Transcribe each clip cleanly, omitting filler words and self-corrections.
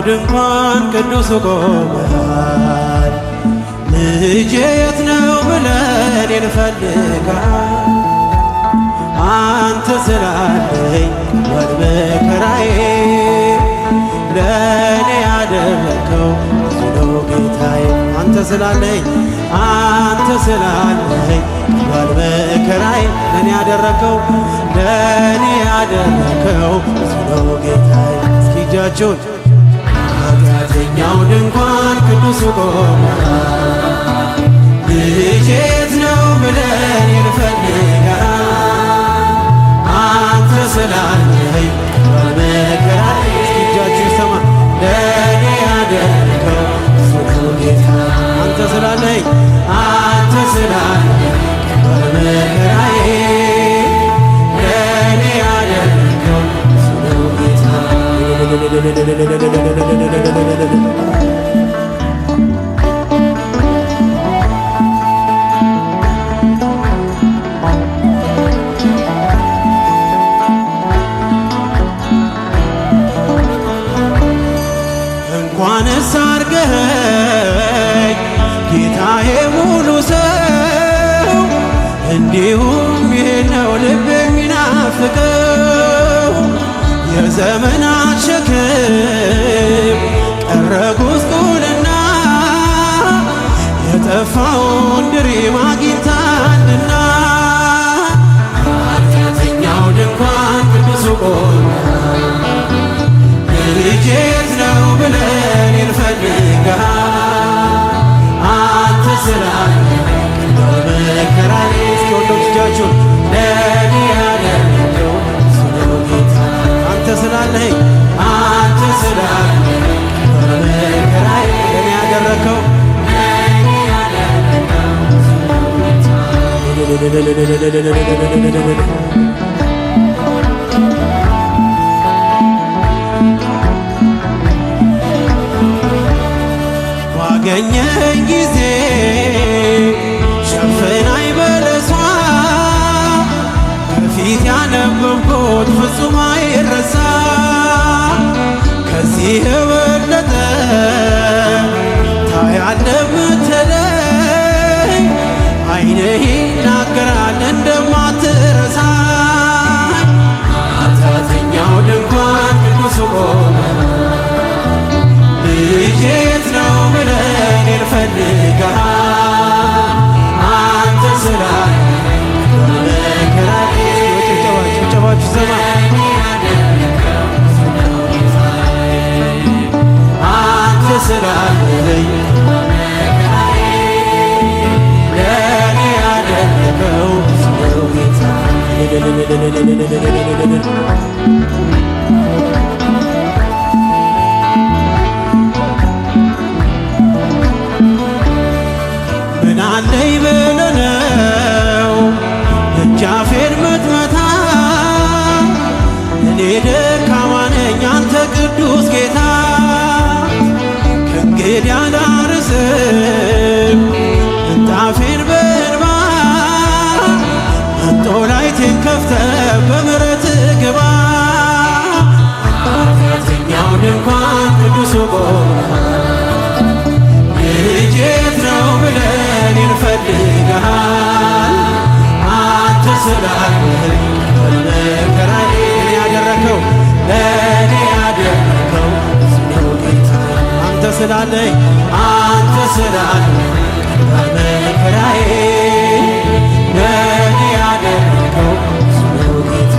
ድንኳን ቅዱሱ ቆመሃል። ልጄ የት ነው ብለን እንፈልጋለን። አንተ ስላለኝ መከራዬ ለእኔ ያደረከው ብዙ ነው ጌታዬ። አንተ ስላለኝ መከራዬ ለእኔ ያደረከው ብዙ ነው ጌታዬ። እስኪ እጃችሁን ኃጢአተኛው ድንኳን ቅዱሱ ቆመሃል። ልጄ የት ነው ብለን እንፈልጋለን። አንተ ስላለኝ መከራዬ እስኪ እጃችሁ ይሰማ ለእኔ ያደረከው ብዙ ነው ጌታ። አንተ ስላለኝ መከራዬ ለእኔ ያደረከው ብዙ ነው ጌታ። እንኳንስ አርገኸኝ ጌታዬ ሙሉ ሰው፣ እንዲሁም ይህ ነው ልብ የሚናፍቀው። የዘመናት ሸክም ቀረ ጉስቁልና፣ የጠፋውን ድሪም አግኝታልና። ኃጢአተኛው ድንኳን ቅዱሱ ቆመሃል። ልጄ የት ነው ብለን እንፈልጋለን። አንተ ስላለኝ መከራዬ እስኪ ወንዶች እጃችሁን ለእኔ ያደረከው ብዙ ነው ጌታ። አንተ ስላለኝ መከራዬ ለእኔ ያደረከው ባገኘኝ ጊዜ ሸፍናኝ በለሷ፣ ከፊት ያነበብኩት ፍጹም አይረሳ። ከዚህ የበለጠ ታያለህ ብትለኝ፣ ዓይንህ ይናገራል እንደማትረሳኝ። ኃጢአተኛው ድንኳን ቅዱሱ ቆመሃል። ልጄ የት ነው ብለን እንፈልጋለን። አንተ ስላለኝ መከራዬ ጭብጨባችሁ ሰማ አንተ ስላለኝ መከራዬ ለእኔ ያደረከው ብዙ ነው ጌታ። ምናለኝ ብለህ ነው ደጃፌን ምትመታ? እኔ ደካማ ነኝ አንተ ቅዱስ ጌታ። ከእንግዲህ አላርስም ምንጣፌን በእንባ፣ አንጦላይቴን ከፍተህ በምሕረትህ ግባ። ኃጢአተኛው ድንኳን ቅዱሱ ቆመሃል። ልጄ የት ነው ብለን እንፈልጋለን። አንተ ስላለኝ መከራዬ ለእኔ ያደረከው ብዙ ነው ጌታ። አንተ ስላለኝ መከራዬ ለእኔ ያደረከው ብዙ ነው ጌታ።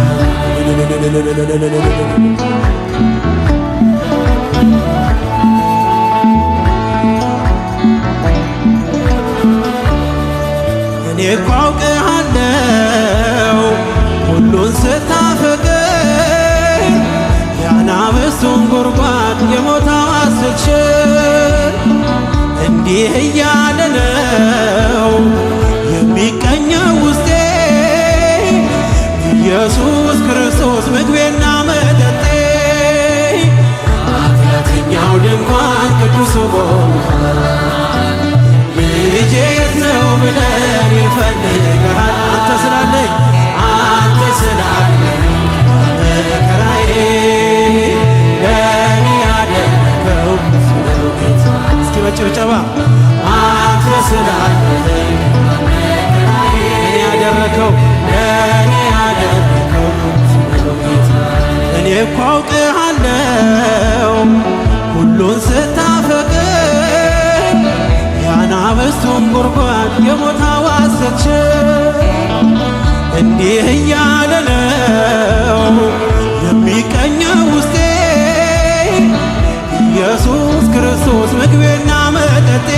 እኔ እኮ አውቅሃለሁ ሁሉን ስታፈቅር፣ የአናብስቱን ጉድጓድ የሞት አዋጅ ስትሽር። እንዲህ እያለ ነው የሚቀኘው ውስጤ፣ ኢየሱስ ክርስቶስ ምግቤና መጠጤ። ኃጢአተኛው ድንኳን ቅዱሱ ቆመሃል። ልጄ የት ነው ብለን እንፈልጋለን። አንተ ስላለኝ መከራዬ ለእኔ ያደረከው እኮ አውቅሃለው ሁሉን ስታፈቅር የአናብስቱን ጉድጓድ የሞት አዋጅ ስትሽር እንዲህ እያለ ነው የሚቀኘው ውስጤ ኢየሱስ ክርስቶስ ምግቤና መጠጤ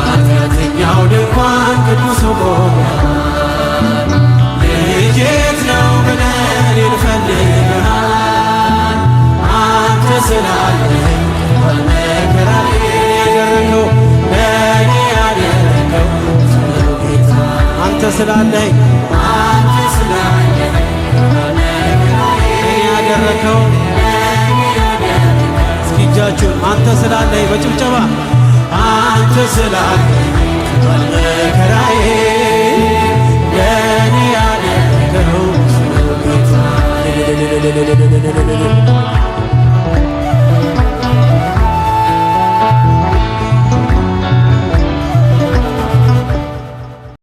ኃጢአተኛው ድንኳን ቅዱስ ቆሞሃል ልጅ የት ነው ብለን እንፈልግሃል አንተ ስላለኝ መከራዬ ያደረገው ለእኔ ያደረገው ጌታ አንተ ስላለኝ ያደረከው እስኪ እጃችሁን አንተ ስላለኝ በጭብጨባ አንተ ስላለኝ መከራዬ ለእኔ ያደረገው ጌታ